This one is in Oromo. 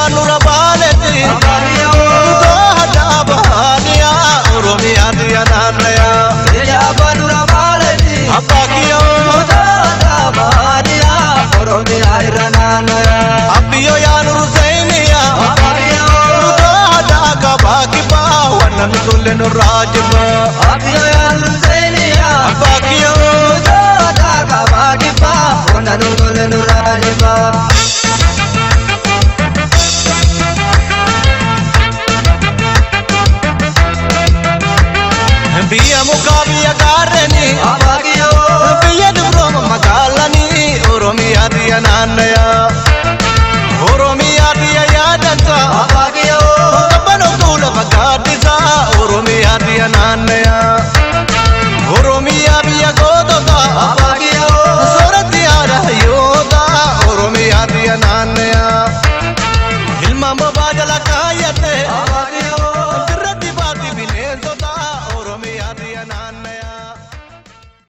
nura baleti Dohada bahaniya Oromiya diya nanaya Sejaba nura baleti Abakiyo Dohada bahaniya Oromiya irananaya Abiyo ya nuru zainiya Abakiyo Dohada kabakiba Wana nutule nurajiba Abiyo ya nuru zainiya Abakiyo Dohada kabakiba Wana nutule nurajiba Biya mukabiya gareni Abagiyo Biya dubrom magalani Oromiya diya nanaya Oromiya diya yadanta Abagiyo Kabano kula magadisa Oromiya diya nanaya